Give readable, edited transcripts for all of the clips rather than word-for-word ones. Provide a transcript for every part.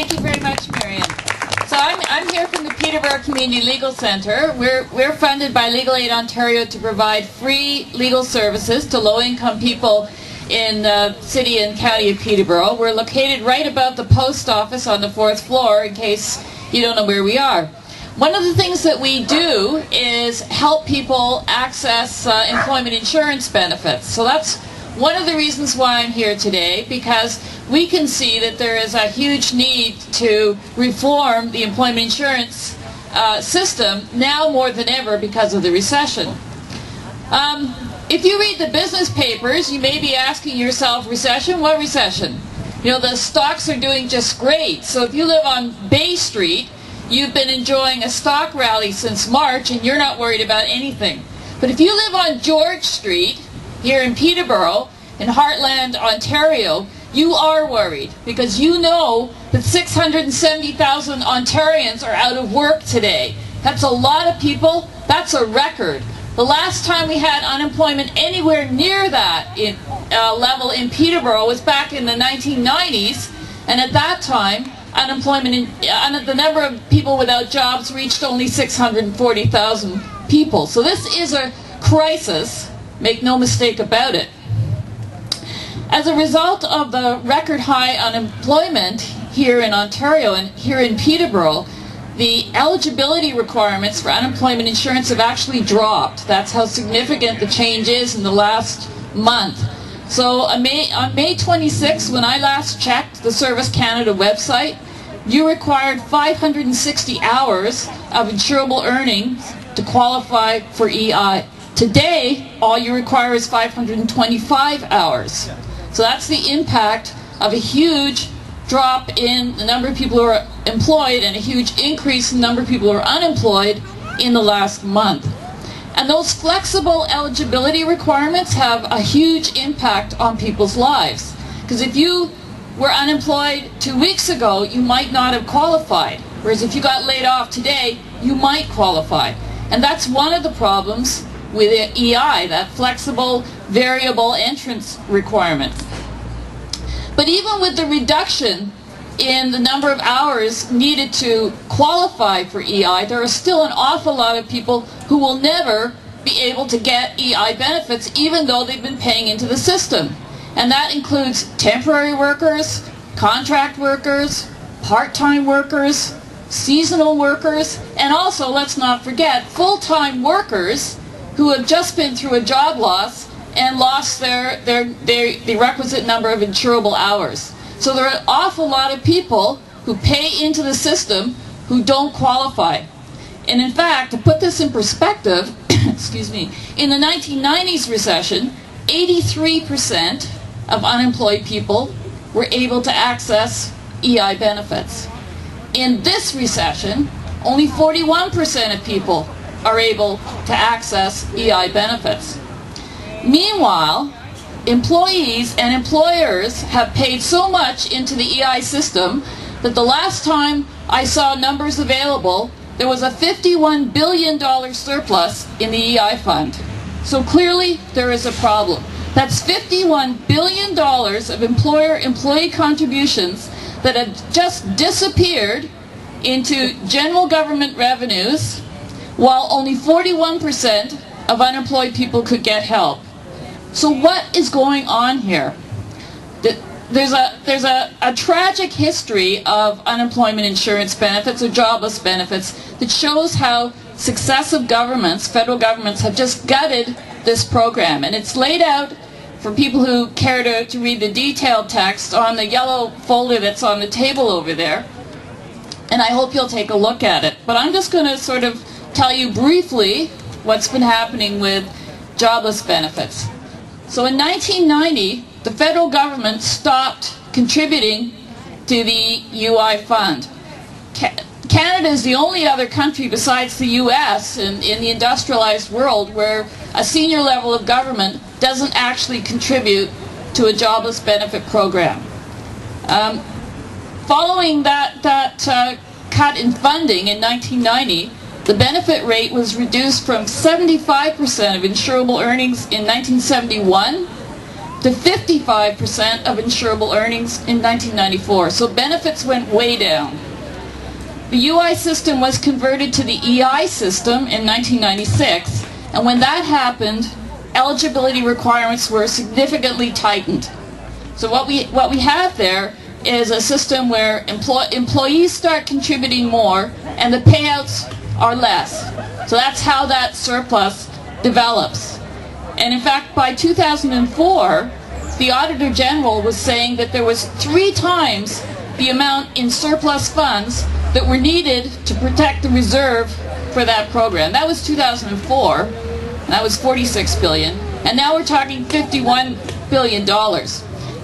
Thank you very much, Miriam. So I'm here from the Peterborough Community Legal Centre. We're funded by Legal Aid Ontario to provide free legal services to low-income people in the city and county of Peterborough. We're located right above the post office on the 4th floor, in case you don't know where we are. One of the things that we do is help people access employment insurance benefits. So that's one of the reasons why I'm here today, because we can see that there is a huge need to reform the employment insurance system now more than ever because of the recession. If you read the business papers, you may be asking yourself, recession? What recession? You know, the stocks are doing just great. So if you live on Bay Street, you've been enjoying a stock rally since March and you're not worried about anything. But if you live on George Street, here in Peterborough, in Heartland, Ontario, you are worried because you know that 670,000 Ontarians are out of work today. That's a lot of people. That's a record. The last time we had unemployment anywhere near that level in Peterborough was back in the 1990s, and at that time, the number of people without jobs reached only 640,000 people. So this is a crisis, make no mistake about it. As a result of the record high unemployment here in Ontario and here in Peterborough, the eligibility requirements for unemployment insurance have actually dropped. That's how significant the change is in the last month. So on May 26th, when I last checked the Service Canada website, you required 560 hours of insurable earnings to qualify for EI. Today, all you require is 525 hours. So that's the impact of a huge drop in the number of people who are employed and a huge increase in the number of people who are unemployed in the last month. And those flexible eligibility requirements have a huge impact on people's lives. Because if you were unemployed 2 weeks ago, you might not have qualified. Whereas if you got laid off today, you might qualify. And that's one of the problems with EI, that flexible variable entrance requirement. But even with the reduction in the number of hours needed to qualify for EI, there are still an awful lot of people who will never be able to get EI benefits even though they've been paying into the system. And that includes temporary workers, contract workers, part-time workers, seasonal workers, and also, let's not forget, full-time workers who have just been through a job loss and lost the requisite number of insurable hours. So there are an awful lot of people who pay into the system who don't qualify. And in fact, to put this in perspective, excuse me, in the 1990s recession, 83% of unemployed people were able to access EI benefits. In this recession, only 41% of people are able to access EI benefits. Meanwhile, employees and employers have paid so much into the EI system that the last time I saw numbers available, there was a $51 billion surplus in the EI fund. So clearly there is a problem. That's $51 billion of employer-employee contributions that have just disappeared into general government revenues, while only 41% of unemployed people could get help. So what is going on here? There's a tragic history of unemployment insurance benefits or jobless benefits that shows how successive governments, federal governments, have just gutted this program. And it's laid out for people who care to read the detailed text on the yellow folder that's on the table over there. And I hope you'll take a look at it. But I'm just going to sort of tell you briefly what's been happening with jobless benefits. So in 1990, the federal government stopped contributing to the UI fund. Canada is the only other country besides the US in the industrialized world where a senior level of government doesn't actually contribute to a jobless benefit program. Following that cut in funding in 1990, the benefit rate was reduced from 75% of insurable earnings in 1971 to 55% of insurable earnings in 1994. So benefits went way down. The UI system was converted to the EI system in 1996, and when that happened, eligibility requirements were significantly tightened. So what we have there is a system where employees start contributing more and the payouts are less. So that's how that surplus develops. And in fact, by 2004, the Auditor General was saying that there was 3 times the amount in surplus funds that were needed to protect the reserve for that program. That was 2004, and that was $46 billion, and now we're talking $51 billion.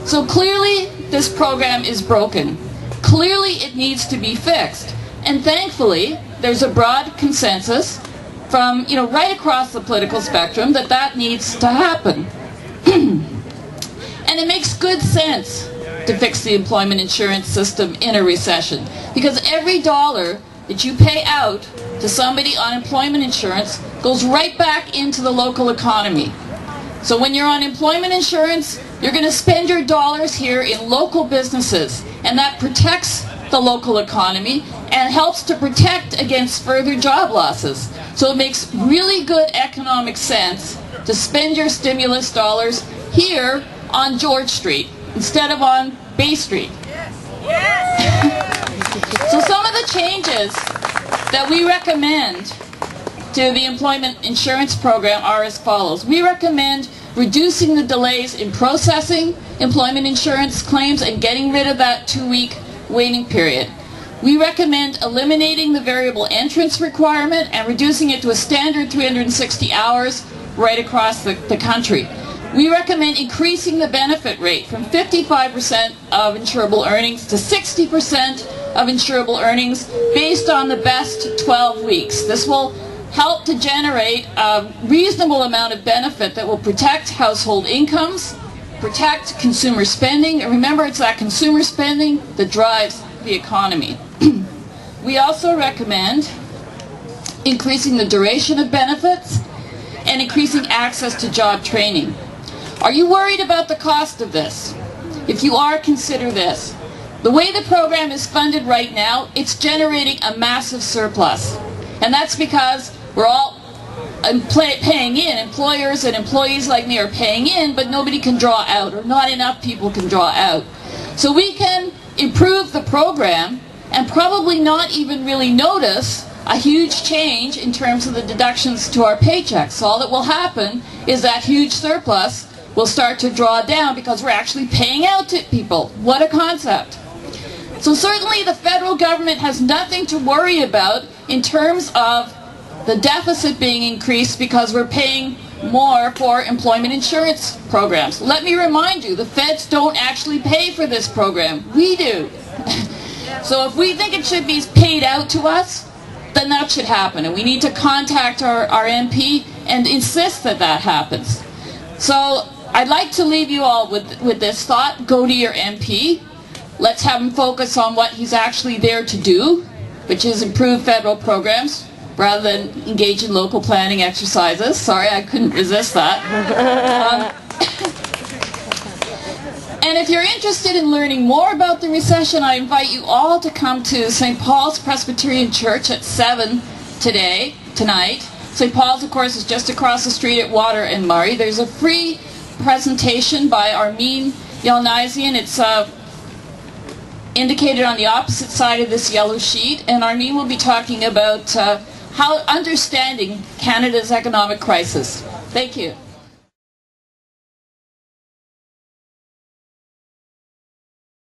So clearly this program is broken. Clearly it needs to be fixed. And thankfully, there's a broad consensus from right across the political spectrum that that needs to happen. And it makes good sense to fix the employment insurance system in a recession, because every dollar that you pay out to somebody on employment insurance goes right back into the local economy. So when you're on employment insurance, you're going to spend your dollars here in local businesses, and that protects the local economy and helps to protect against further job losses. So it makes really good economic sense to spend your stimulus dollars here on George Street instead of on Bay Street. So some of the changes that we recommend to the employment insurance program are as follows. We recommend reducing the delays in processing employment insurance claims and getting rid of that 2-week waiting period. We recommend eliminating the variable entrance requirement and reducing it to a standard 360 hours right across the country. We recommend increasing the benefit rate from 55% of insurable earnings to 60% of insurable earnings based on the best 12 weeks. This will help to generate a reasonable amount of benefit that will protect household incomes, protect consumer spending, and remember, it's that consumer spending that drives the economy. We also recommend increasing the duration of benefits and increasing access to job training. Are you worried about the cost of this? If you are, consider this. The way the program is funded right now, it's generating a massive surplus. And that's because we're all paying in. Employers and employees like me are paying in, but nobody can draw out, or not enough people can draw out. So we can improve the program and probably not even really notice a huge change in terms of the deductions to our paychecks. So all that will happen is that huge surplus will start to draw down because we're actually paying out to people. What a concept. So certainly the federal government has nothing to worry about in terms of the deficit being increased because we're paying more for employment insurance programs. Let me remind you, the feds don't actually pay for this program. We do. So if we think it should be paid out to us, then that should happen. And we need to contact our MP and insist that that happens. So I'd like to leave you all with this thought. Go to your MP. Let's have him focus on what he's actually there to do, which is improve federal programs, rather than engage in local planning exercises. Sorry, I couldn't resist that. And if you're interested in learning more about the recession, I invite you all to come to St. Paul's Presbyterian Church at 7 tonight. St. Paul's, of course, is just across the street at Water and Murray. There's a free presentation by Armin Yelnazian. It's indicated on the opposite side of this yellow sheet, and Armin will be talking about how understanding Canada's economic crisis. Thank you.